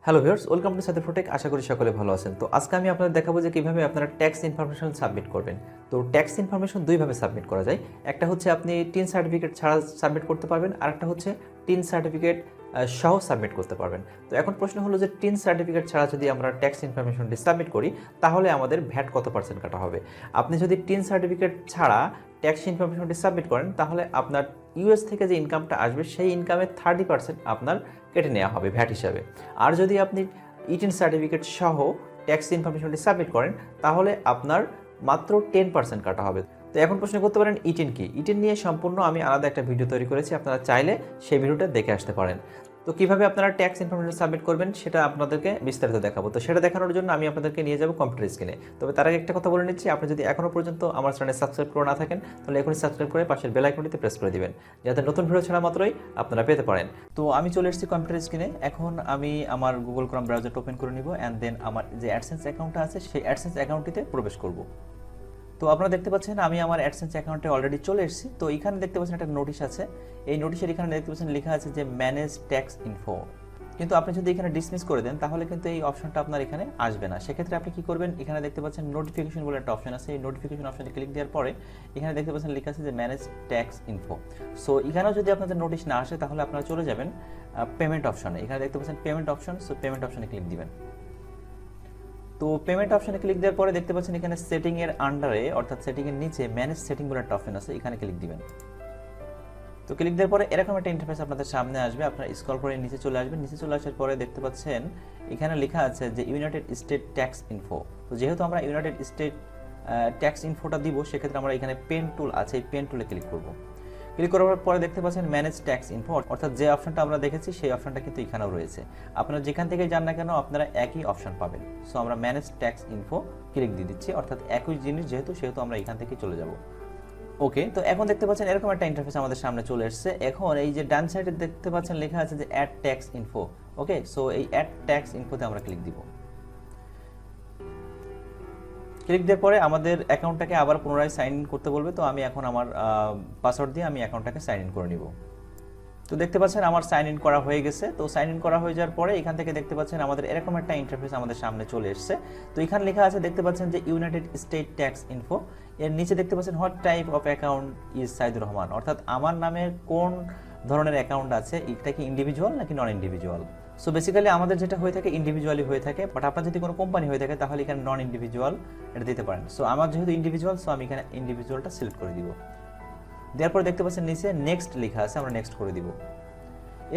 Hello viewers, welcome to সাথে protect. আশা করি সকলে ভালো আছেন। তো আজকে আমি আপনাদের দেখাবো যে কিভাবে আপনারা ট্যাক্স ইনফরমেশন সাবমিট করবেন। তো ট্যাক্স ইনফরমেশন দুইভাবে সাবমিট করা যায়। একটা হচ্ছে আপনি টিন সার্টিফিকেট ছাড়া সাবমিট করতে পারবেন, আর একটা হচ্ছে টিন সার্টিফিকেট সহ সাবমিট করতে পারবেন। তো এখন প্রশ্ন হলো যে টিন সার্টিফিকেট ছাড়া যদি আমরা ট্যাক্স ইনফরমেশনটি সাবমিট করি তাহলে আমাদের ভ্যাট কত পার্সেন্ট কাটা হবে। আপনি যদি টিন সার্টিফিকেট ছাড়া ট্যাক্স ইনফরমেশনটি সাবমিট করেন তাহলে আপনার ইউএস থেকে যে ইনকামটা আসবে সেই ইনকামের 30% আপনার কেটে নেওয়া হবে ভ্যাট হিসাবে। আর যদি আপনি ইটিন সার্টিফিকেট সহ ট্যাক্স ইনফরমেশনটি সাবমিট করেন তাহলে আপনার মাত্র 10% কাটা হবে। তো এখন প্রশ্ন করতে পারেন ইটিন কি? ইটিন নিয়ে সম্পূর্ণ আমি আলাদা একটা ভিডিও তৈরি করেছি, আপনারা চাইলে সেই ভিডিওটা দেখে আসতে পারেন। তো কিভাবে আপনারা ট্যাক্স ইনফরমেশন সাবমিট করবেন সেটা আপনাদেরকে বিস্তারিত দেখাবো। তো সেটা দেখানোর জন্য আমি আপনাদেরকে নিয়ে যাব কম্পিউটার স্ক্রিনে। তবে তার আগে একটা কথা বলে নিচ্ছি, আপনি যদি এখনও পর্যন্ত আমার চ্যানেল সাবস্ক্রাইব করে না থাকেন তাহলে এখনই সাবস্ক্রাইব করে পাশের বেল আইকনটিতে প্রেস করে দিবেন, যাতে নতুন ভিডিও ছাড়া মাত্রই আপনারা পেতে পারেন। তো আমি চলে এসেছি কম্পিউটার স্ক্রিনে। এখন আমি আমার গুগল ক্রোম ব্রাউজারটা ওপেন করে নিব অ্যান্ড দেন আমার যে অ্যাডসেন্স অ্যাকাউন্টটা আছে সেই অ্যাডসেন্স অ্যাকাউন্টটিতে প্রবেশ করব। তো আপনারা দেখতে পাচ্ছেন আমি আমার অ্যাডসেন্স অ্যাকাউন্টে অলরেডি চলে এসেছি। তো এখানে দেখতে পাচ্ছেন একটা নোটিশ আছে। এই নোটিশের এখানে দেখতে পাচ্ছেন লেখা আছে যে ম্যানেজ ট্যাক্স ইনফো। কিন্তু আপনি যদি এখানে ডিসমিস করে দেন তাহলে কিন্তু এই অপশনটা আপনার এখানে আসবে না। সেক্ষেত্রে আপনি কি করবেন, এখানে দেখতে পাচ্ছেন নোটিফিকেশন বলে একটা অপশন আছে। এই নোটিফিকেশন অপশনে ক্লিক দেওয়ার পরে এখানে দেখতে পাচ্ছেন লেখা আছে যে ম্যানেজ ট্যাক্স ইনফো। সো এখানেও যদি আপনাদের নোটিশ না আসে তাহলে আপনারা চলে যাবেন পেমেন্ট অপশনে। এখানে দেখতে পাচ্ছেন পেমেন্ট অপশন। সো পেমেন্ট অপশনে ক্লিক দিবেন। তো পেমেন্ট অপশনে ক্লিক দেওয়ার পরে দেখতে পাচ্ছেন এখানে সেটিং এর আন্ডারে অর্থাৎ সেটিং এর নিচে ম্যানেজ সেটিং বলে একটা অপশন আছে, এখানে ক্লিক দিবেন। তো ক্লিক দেওয়ার পরে এরকম একটা ইন্টারফেস আপনাদের সামনে আসবে। আপনারা স্ক্রল করে নিচে চলে আসবেন। নিচে চলে আসার পরে দেখতে পাচ্ছেন এখানে লেখা আছে যে ইউনাইটেড স্টেট ট্যাক্স ইনফো। তো যেহেতু আমরা ইউনাইটেড স্টেট ট্যাক্স ইনফোটা দিব সেক্ষেত্রে আমরা এখানে পেন টুল আছে, এই পেন টুলে ক্লিক করব। ক্লিক করার পরে দেখতে পাচ্ছেন ম্যানেজ ট্যাক্স ইনফো, অর্থাৎ যে অপশনটা আমরা দেখেছি সেই অপশনটা কিন্তু এখানেও রয়েছে। আপনারা যেখান থেকে যান না কেন আপনারা একই অপশন পাবেন। সো আমরা ম্যানেজ ট্যাক্স ইনফো ক্লিক দিয়ে দিচ্ছি, অর্থাৎ একই জিনিস সেহেতু আমরা এখান থেকে চলে যাব। ওকে, তো এখন দেখতে পাচ্ছেন এরকম একটা ইন্টারফেস আমাদের সামনে চলে এসেছে। এখন এই যে ডান সাইডে দেখতে পাচ্ছেন লেখা আছে যে অ্যাড ট্যাক্স ইনফো। ওকে, সো এই অ্যাড ট্যাক্স ইনফোতে আমরা ক্লিক দিব। ক্লিক দেওয়ার পরে আমাদের অ্যাকাউন্টটাকে আবার পুনরায় সাইন ইন করতে বলবে। তো আমি এখন আমার পাসওয়ার্ড দিয়ে আমি অ্যাকাউন্টটাকে সাইন ইন করে নিব। তো দেখতে পাচ্ছেন আমার সাইন ইন করা হয়ে গেছে। তো সাইন ইন করা হয়ে যাওয়ার পরে এখান থেকে দেখতে পাচ্ছেন আমাদের এরকম একটা ইন্টারফেস আমাদের সামনে চলে এসেছে। তো এখানে লেখা আছে দেখতে পাচ্ছেন যে ইউনাইটেড স্টেট ট্যাক্স ইনফো। এর নিচে দেখতে পাচ্ছেন what type of account is Saidur Rahman, অর্থাৎ আমার নামে কোন ধরনের অ্যাকাউন্ট আছে, এটা কি ইন্ডিভিজুয়াল নাকি নন ইন্ডিভিজুয়াল। সো বেসিক্যালি আমাদের যেটা হয়ে থাকে ইন্ডিভিজুয়ালি হয়ে থাকে, বাট আপনার যদি কোনো কোম্পানি হয়ে থাকে তাহলে এখানে নন ইন্ডিভিজুয়াল এটা দিতে পারেন। সো আমার যেহেতু ইন্ডিভিজুয়াল, সো আমি এখানে ইন্ডিভিজুয়ালটা সিলেক্ট করে দিব। দেওয়ার পরে দেখতে পাচ্ছেন নিচে নেক্সট লেখা আছে, আমরা নেক্সট করে দিব।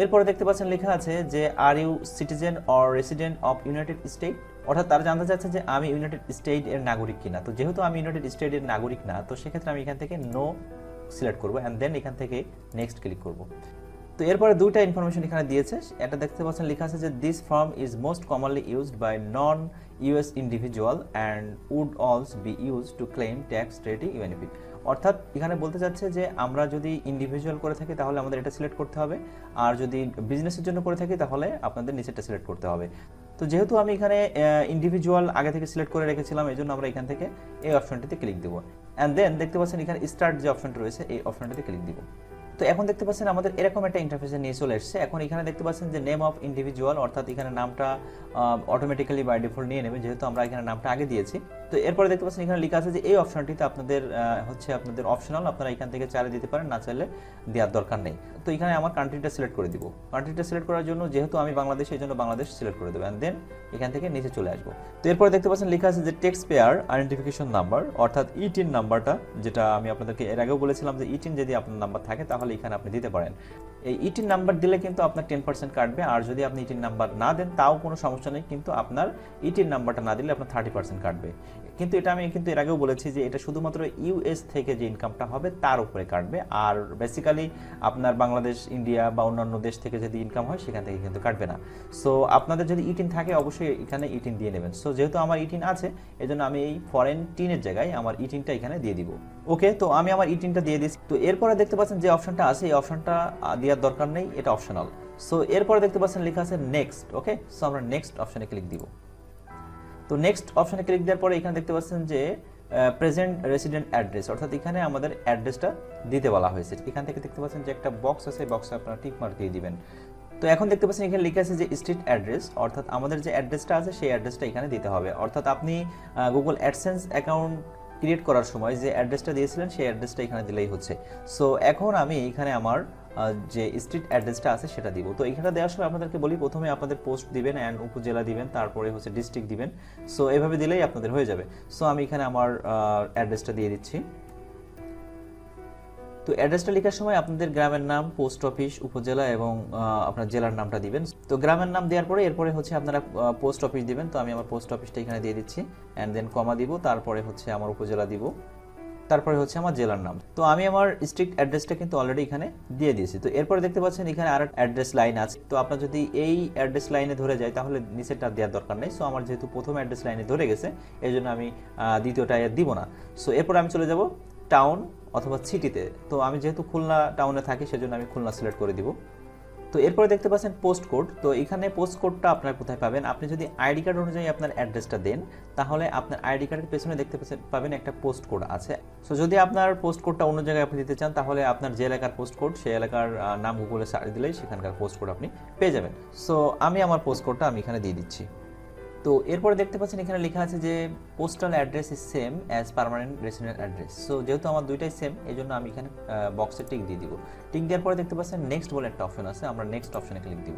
এরপরে দেখতে পাচ্ছেন লেখা আছে যে are you citizen or resident of United State, অর্থাৎ তারা জানতে চাচ্ছে যে আমি ইউনাইটেড স্টেট এর নাগরিক কিনা। তো যেহেতু আমি ইউনাইটেড স্টেট এর নাগরিক না, তো সেক্ষেত্রে আমি এখান থেকে নো সিলেক্ট করবো অ্যান্ড দেন এখান থেকে নেক্সট ক্লিক করব। তো এরপরে দুইটা ইনফরমেশন এখানে দিয়েছে। এটা দেখতে পাচ্ছেন লেখা আছে যে this form is most commonly used by non US individual and would also be use to claim tax treaty benefit. অর্থাৎ এখানে বলতে চাচ্ছে যে আমরা যদি ইন্ডিভিজুয়াল করে থাকি তাহলে আমাদের এটা সিলেক্ট করতে হবে, আর যদি বিজনেসের জন্য করে থাকি তাহলে আপনাদের নিচেরটা সিলেক্ট করতে হবে। তো যেহেতু আমি এখানে ইন্ডিভিজুয়াল আগে থেকে সিলেক্ট করে রেখেছিলাম এই জন্য আমরা এখান থেকে এই অপশনটিতে ক্লিক দেবো অ্যান্ড দেন দেখতে পাচ্ছেন এখানে স্টার্ট যে অপশনটা রয়েছে এই অপশনটিতে ক্লিক দিব। তো এখন দেখতে পাচ্ছেন আমাদের এরকম একটা ইন্টারফেসে নিয়ে চলে এসেছে। এখন এখানে দেখতে পাচ্ছেন যে নেম অফ ইন্ডিভিজুয়াল, অর্থাৎ এখানে নামটা অটোমেটিক্যালি বাই ডিফল্ট নিয়ে নেবে যেহেতু আমরা এখানে নামটা আগে দিয়েছি। তো এরপরে দেখতে পাচ্ছেন এখানে লেখা আছে যে এই অপশনটিতে আপনাদের আপনাদের অপশনাল, আপনারা এখান থেকে চাইলে দিতে পারেন, না চাইলে দেওয়ার দরকার নেই। তো এখানে আমার কান্ট্রিটা সিলেক্ট করে দিব। কান্ট্রিটা সিলেক্ট করার জন্য যেহেতু আমি বাংলাদেশ এই জন্য বাংলাদেশ সিলেক্ট করে দেবো অ্যান্ড দেন এখান থেকে নিচে চলে আসবো। তো এরপরে দেখতে পাচ্ছেন লেখা আছে যে ট্যাক্স পেয়ার আইডেন্টিফিকেশন নাম্বার, অর্থাৎ ইটিন নাম্বারটা, যেটা আমি আপনাদেরকে এর আগেও বলেছিলাম যে ইটিন যদি আপনার নাম্বার থাকে তাহলে এখানে আপনি দিতে পারেন। এই ইটিন নাম্বার দিলে কিন্তু আপনার 10% কাটবে, আর যদি আপনি ইটিন নাম্বার না দেন তাও কোনো সমস্যা নেই, কিন্তু আপনার ইটিন নাম্বারটা না দিলে আপনার 30% কাটবে। কিন্তু এটা আমি কিন্তু এর আগেও বলেছি যে এটা শুধুমাত্র ইউএস থেকে যে ইনকামটা হবে তার উপরে কাটবে, আর বেসিক্যালি আপনার বাংলাদেশ, ইন্ডিয়া বা অন্যান্য দেশ থেকে যদি ইনকাম হয় সেখান থেকে কিন্তু কাটবে না। সো আপনাদের যদি ইটিন থাকে অবশ্যই এখানে ইটিন দিয়ে নেবেন। সো যেহেতু আমার ইটিন আছে এই জন্য আমি এই ফরেন টিনের জায়গায় আমার ইটিনটা এখানে দিয়ে দিব। ওকে, তো আমি আমার ইটিনটা দিয়ে দিচ্ছি। তো এরপরে দেখতে পাচ্ছেন যে অপশনটা আছে এই অপশনটা দেওয়ার দরকার নেই, এটা অপশনাল। সো এরপরে দেখতে পাচ্ছেন লেখা আছে নেক্সট। ওকে, সো আমরা নেক্সট অপশনে ক্লিক দিব। তো নেক্সট অপশনে ক্লিক দেওয়ার পরে এখানে দেখতে পাচ্ছেন যে প্রেজেন্ট রেসিডেন্ট অ্যাড্রেস, অর্থাৎ এখানে আমাদের অ্যাড্রেসটা দিতে বলা হয়েছে। এখান থেকে দেখতে পাচ্ছেন যে একটা বক্স আছে, বক্সে আপনারা টিক মার্ক দিয়ে দিবেন। তো এখন দেখতে পাচ্ছেন এখানে লেখা আছে যে স্ট্রিট অ্যাড্রেস, অর্থাৎ আমাদের যে অ্যাড্রেসটা আছে সেই অ্যাড্রেসটা এখানে দিতে হবে। অর্থাৎ আপনি গুগল অ্যাডসেন্স অ্যাকাউন্ট ক্রিয়েট করার সময় যে অ্যাড্রেসটা দিয়েছিলেন সেই অ্যাড্রেসটা এখানে দিলেই হচ্ছে। সো এখন আমি এখানে আমার যে স্ট্রিট অ্যাড্রেসটা আছে সেটা দিব। তো এখানে দেওয়ার সময় আপনাদেরকে বলি প্রথমে আপনাদের পোস্ট দিবেন অ্যান্ড উপজেলা দিবেন, তারপরে হচ্ছে ডিস্ট্রিক্ট দিবেন। সো এভাবে দিলেই আপনাদের হয়ে যাবে। সো আমি এখানে আমার অ্যাড্রেসটা দিয়ে দিচ্ছি। তো অ্যাড্রেসটা লেখার সময় আপনাদের গ্রামের নাম, পোস্ট অফিস, উপজেলা এবং আপনার জেলার নামটা দিবেন। তো গ্রামের নাম দেওয়ার পরে এরপরে হচ্ছে আপনারা পোস্ট অফিস দিবেন। তো আমি আমার পোস্ট অফিসটা এখানে দিয়ে দিচ্ছি অ্যান্ড দেন কমা দিব, তারপরে হচ্ছে আমার উপজেলা দিব, তারপরে হচ্ছে আমার জেলার নাম। তো আমি আমার স্ট্রিক্ট অ্যাড্রেসটা কিন্তু অলরেডি এখানে দিয়ে দিয়েছি। তো এরপরে দেখতে পাচ্ছেন এখানে আর অ্যাড্রেস লাইন আছে। তো আপনার যদি এই অ্যাড্রেস লাইনে ধরে যায় তাহলে নিচেরটা দেওয়ার দরকার নেই। সো আমার যেহেতু প্রথম অ্যাড্রেস লাইনে ধরে গেছে এই জন্য আমি দ্বিতীয়টা দিব না। সো এরপর আমি চলে যাব টাউন অথবা সিটিতে। তো আমি যেহেতু খুলনা টাউনে থাকি সেজন্য আমি খুলনা সিলেক্ট করে দিব। তো এরপরে দেখতে পাচ্ছেন পোস্ট কোড। তো এখানে পোস্ট কোডটা আপনার কোথায় পাবেন, আপনি যদি আইডি কার্ড অনুযায়ী আপনার অ্যাড্রেসটা দেন তাহলে আপনার আইডি কার্ডের পেছনে দেখতে পাবেন একটা পোস্ট কোড আছে। সো যদি আপনার পোস্ট কোডটা অন্য জায়গায় আপনি দিতে চান তাহলে আপনার যে এলাকার পোস্ট কোড সেই এলাকার নাম গুগলে সার্চ দিলেই সেখানকার পোস্ট কোড আপনি পেয়ে যাবেন। সো আমি আমার পোস্ট কোডটা আমি এখানে দিয়ে দিচ্ছি। তো এরপরে দেখতে পাচ্ছেন এখানে লেখা আছে যে postal address is same as permanent resident address. So যেহেতু আমার দুইটাই সেম এই জন্য আমি এখানে বক্সে টিক দিয়ে দিব। টিক দেওয়ার পরে দেখতে পাচ্ছেন নেক্সট বলে একটা অপশন আছে, আমরা নেক্সট অপশনে ক্লিক দিব।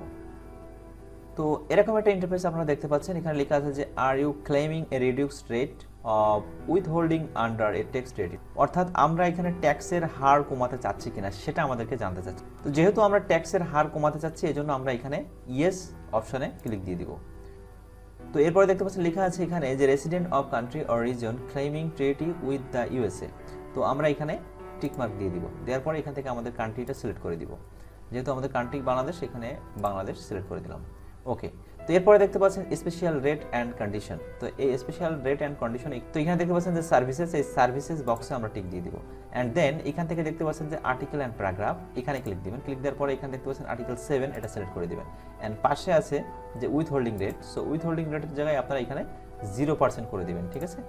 তো এরকম একটা ইন্টারফেস আপনারা দেখতে পাচ্ছেন। এখানে লেখা আছে যে are you claiming a reduced rate of withholding under a tax rate, অর্থাৎ আমরা এখানে ট্যাক্সের হার কমাতে চাচ্ছি কিনা সেটা আমাদেরকে জানতে চাচ্ছি। তো যেহেতু আমরা ট্যাক্সের হার কমাতে চাচ্ছি এই জন্য আমরা এখানে ইয়েস অপশনে ক্লিক দিয়ে দিব। তো এরপরে দেখতে পাচ্ছেন লেখা আছে এখানে যে resident of country or reason claiming ট্রেটি with the USA. তো আমরা এখানে টিক মার্ক দিয়ে দিব। দেওয়ার পরে এখান থেকে আমাদের কান্ট্রিটা সিলেক্ট করে দিব। যেহেতু আমাদের কান্ট্রি বাংলাদেশ এখানে বাংলাদেশ সিলেক্ট করে দিলাম। ওকে। তো এরপরে দেখতে পাচ্ছেন স্পেশাল রেট অ্যান্ড কন্ডিশন। তো এই স্পেশাল রেট অ্যান্ড কন্ডিশন, তো এখানে দেখতে পাচ্ছেন যে সার্ভিসেস, এই সার্ভিসেস বক্সে আমরা টিক দিয়ে দিব। অ্যান্ড দেন এখান থেকে দেখতে পাচ্ছেন যে আর্টিকেল অ্যান্ড প্যারাগ্রাফ, এখানে ক্লিক দিবেন। ক্লিক দেওয়ার পরে এখানে দেখতে পাচ্ছেন আর্টিকেল 7 এটা সিলেক্ট করে দিবেন। অ্যান্ড পাশে আছে যে with holding rate. So with holding রেটের জায়গায় আপনারা এখানে 0% করে দিবেন, ঠিক আছে।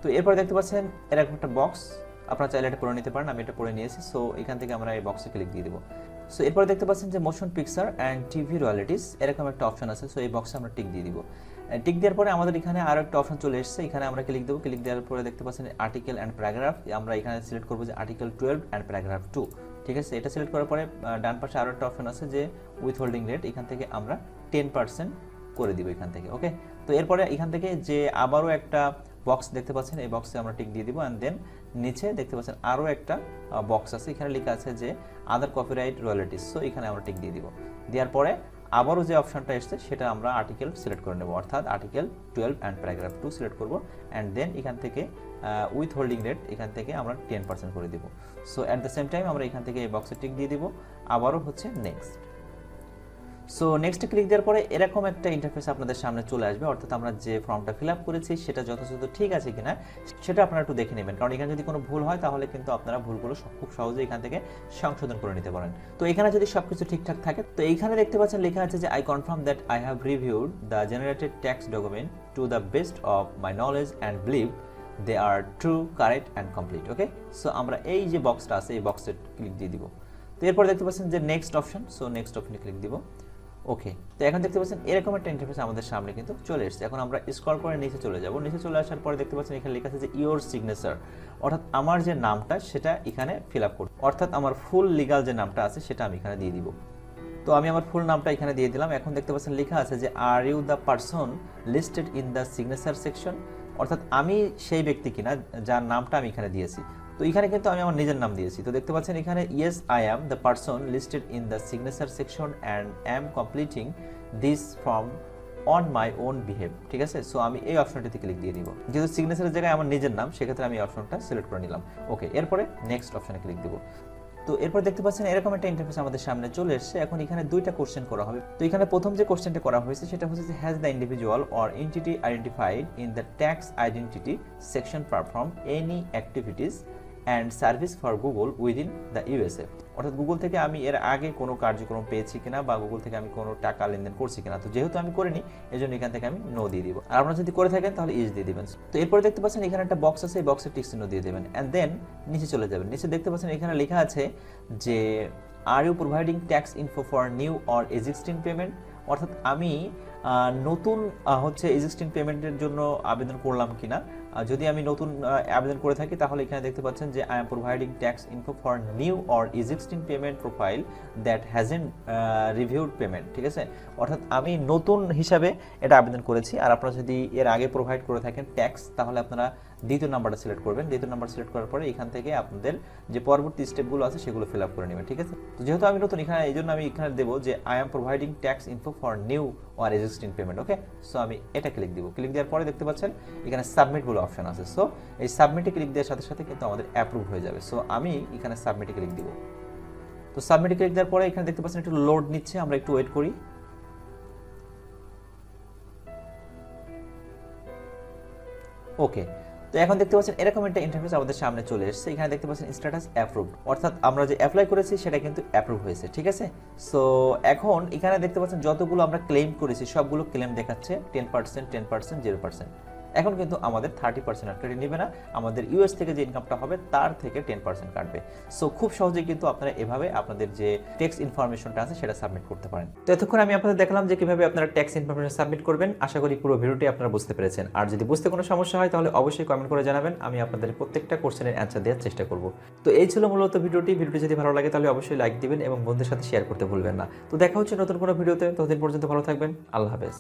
তো এরপরে দেখতে পাচ্ছেন এরকম একটা বক্স, আপনারা চাইলে এটা করে নিতে পারেন, আমি এটা করে নিয়েছি। সো এখান থেকে আমরা এই বক্সে ক্লিক দিয়ে দেবো। সো এরপরে দেখতে পাচ্ছেন যে মোশন পিকচার অ্যান্ড টিভি রয়্যালিটিস এরকম একটা অপশন আছে। সো এই বক্সে আমরা টিক দিয়ে দিব। টিক দেওয়ার পরে আমাদের এখানে আরও একটা অপশন চলে এসেছে, এখানে আমরা ক্লিক দেবো। ক্লিক দেওয়ার পরে দেখতে পাচ্ছেন আর্টিকেল অ্যান্ড প্যারাগ্রাফ, আমরা এখানে সিলেক্ট করবো যে আর্টিকেল 12 অ্যান্ড প্যারাগ্রাফ 2, ঠিক আছে। এটা সিলেক্ট করার পরে ডান পাশে আরও একটা অপশন আছে যে উইথ হোল্ডিং রেট, এখান থেকে আমরা 10% করে দিব এখান থেকে। ওকে। তো এরপরে এখান থেকে যে আবারও একটা বক্স দেখতে পাচ্ছেন এই বক্সে আমরা টিক দিয়ে দিব। অ্যান্ড দেন নিচে দেখতে পাচ্ছেন আরও একটা বক্স আছে, এখানে লেখা আছে যে আদার কপিরাইট রয়্যালিটিস। সো এখানে আমরা টিক দিয়ে দিব। দেওয়ার পরে আবারও যে অপশনটা এসছে সেটা আমরা আর্টিকেল সিলেক্ট করে নেব, অর্থাৎ আর্টিকেল 12 অ্যান্ড প্যারাগ্রাফ 2 সিলেক্ট করব। অ্যান্ড দেন এখান থেকে উইথ হোল্ডিং রেট এখান থেকে আমরা 10% করে দিব। So at the same time আমরা এখান থেকে এই বক্সে টিক দিয়ে দিব। আবারও হচ্ছে নেক্সট। সো নেক্সটে ক্লিক দেওয়ার পরে এরকম একটা ইন্টারফেস আপনাদের সামনে চলে আসবে, অর্থাৎ আমরা যে ফর্মটা ফিল আপ করেছি সেটা যথাযথ ঠিক আছে কিনা সেটা আপনারা একটু দেখে নেবেন, কারণ এখানে যদি কোনো ভুল হয় তাহলে কিন্তু আপনারা ভুলগুলো খুব সহজে এখান থেকে সংশোধন করে নিতে পারেন। তো এখানে যদি সবকিছু ঠিকঠাক থাকে, তো এইখানে দেখতে পাচ্ছেন লেখা আছে যে I confirm that I have reviewed the generated tax document to the best of my knowledge and believe they are true, correct and complete. Okay. So আমরা এই যে বক্সটা আছে এই বক্সে ক্লিক দিয়ে দিব। তো এরপর দেখতে পাচ্ছেন যে নেক্সট অপশন, সো নেক্সট অপশনে ক্লিক দিব। ওকে। তো এখন দেখতে পাচ্ছেন এরকম একটা ইন্টারফেস আমাদের সামনে কিন্তু চলে এসেছে। এখন আমরা স্ক্রল করে নিচে চলে যাব। নিচে চলে আসার পরে দেখতে পাচ্ছেন এখানে লেখা আছে যে ইওর সিগনেচার, অর্থাৎ আমার যে নামটা সেটা এখানে ফিল আপ করব, অর্থাৎ আমার ফুল লিগাল যে নামটা আছে সেটা আমি এখানে দিয়ে দিব। তো আমি আমার ফুল নামটা এখানে দিয়ে দিলাম। এখন দেখতে পাচ্ছেন লেখা আছে যে are you the person listed in the signature section, অর্থাৎ আমি সেই ব্যক্তি কিনা যার নামটা আমি এখানে দিয়েছি। তো এখানে কিন্তু আমি আমার নিজের নাম দিয়েছি। তো দেখতে পাচ্ছেন এখানে yes I am the person listed in the signature section and am completing this form on my own behave, ঠিক আছে। সো আমি এই অপশনটিতে ক্লিক দিয়ে দিব, যেহেতু সিগনেচারের জায়গায় আমার নিজের নাম সেক্ষেত্রে আমি এই অপশনটা সিলেক্ট করে নিলাম। ওকে। এরপরে নেক্সট অপশনে ক্লিক দেবো। তো এরপর দেখতে পাচ্ছেন এরকম একটা ইন্টারফেস আমাদের সামনে চলে এসেছে। এখন এখানে দুইটা কোশ্চেন করা হবে। তো এখানে প্রথম যে কোশ্চেনটা করা হয়েছে সেটা হচ্ছে যে has the individual or entity identified in the tax identity section perform any activities and service for Google within the USA. অর্থাৎ গুগল থেকে আমি এর আগে কোনো কার্যক্রম পেয়েছি কিনা বা গুগল থেকে আমি কোনো টাকা লেনদেন করছি কিনা। তো যেহেতু আমি করিনি এই জন্য এখান থেকে আমি নো দিয়ে দিব। আর আপনারা যদি করে থাকেন তাহলে ইস দিয়ে দিবেন। তো এরপরে দেখতে পাচ্ছেন এখানে একটা বক্স আছে, এই বক্সে টিক চিহ্ন দিয়ে দেবেন অ্যান্ড দেন নিচে চলে যাবেন। নিচে দেখতে পাচ্ছেন এখানে লেখা আছে যে are you providing tax info for new or existing payment. অর্থাৎ আমি নতুন হচ্ছে এক্সিস্টিং পেমেন্টের জন্য আবেদন করলাম কিনা। যদি আমি নতুন আবেদন করে থাকি তাহলে এখানে দেখতে পাচ্ছেন যে I am providing tax info for new or existing payment profile that hasn't reviewed payment. ঠিক আছে, অর্থাৎ আমি নতুন হিসাবে এটা আবেদন করেছি। আর আপনারা যদি এর আগে প্রোভাইড করে থাকেন ট্যাক্স তাহলে আপনারা দ্বিতীয় নাম্বারটা সিলেক্ট করবেন। দ্বিতীয় নাম্বার সিলেক্ট করার পরে এখান থেকে আপনাদের যে পরবর্তী স্টেপগুলো আছে সেগুলো ফিল আপ করে নেবেন। ঠিক আছে, তো যেহেতু আমি নতুন এখানে এই জন্য আমি এখানে দেবো যে I am providing tax info for new or existing payment. Okay, so আমি এটা ক্লিক দিব। ক্লিক দেওয়ার পরে দেখতে পাচ্ছেন এখানে সাবমিট বলে অপশন আছে। সো এই সাবমিটে ক্লিক দেওয়ার সাথে সাথে কিন্তু আমাদের অ্যাপ্রুভ হয়ে যাবে। সো আমি এখানে সাবমিটে ক্লিক দিব। তো সাবমিটে ক্লিক দেওয়ার পরে এখানে দেখতে পাচ্ছেন একটু লোড নিচ্ছে, আমরা একটু ওয়েট করি। ওকে, তো এখন দেখতে পাচ্ছেন এরকম একটা ইন্টারফেস আমাদের সামনে চলে এসেছে। এখানে দেখতে পাচ্ছেন স্ট্যাটাস অ্যাপ্রুভড, অর্থাৎ আমরা যে অ্যাপ্লাই করেছি সেটা কিন্তু অ্যাপ্রুভ হয়েছে। ঠিক আছে, সো এখন এখানে দেখতে পাচ্ছেন যতগুলো আমরা ক্লেম করেছি সবগুলো ক্লেম দেখাচ্ছে 10%, 10%, 0%। এখন কিন্তু আমাদের 30% আর কেটে নেবে না, আমাদের ইউএস থেকে যে ইনকামটা হবে তার থেকে 10% কাটবে। সো খুব সহজেই কিন্তু আপনারা এভাবে আপনাদের যে ট্যাক্স ইনফরমেশনটা আছে সেটা সাবমিট করতে পারেন। তো এতক্ষণ আমি আপনাদের দেখালাম যে কিভাবে আপনারা ট্যাক্স ইনফরমেশন সাবমিট করবেন। আশা করি পুরো ভিডিওটি আপনারা বুঝতে পেরেছেন। আর যদি বুঝতে কোনো সমস্যা হয় তাহলে অবশ্যই কমেন্ট করে জানাবেন, আমি আপনাদের প্রত্যেকটা কোশ্চেনের অ্যান্সার দেওয়ার চেষ্টা করব। তো এই ছিল মূলত ভিডিওটি যদি ভালো লাগে তাহলে অবশ্যই লাইক দিবেন এবং বন্ধুদের সাথে শেয়ার করতে ভুলবেন না। তো দেখা হচ্ছে নতুন কোনো ভিডিওতে, ততদিন পর্যন্ত ভালো থাকবেন। আল্লাহ হাফেজ।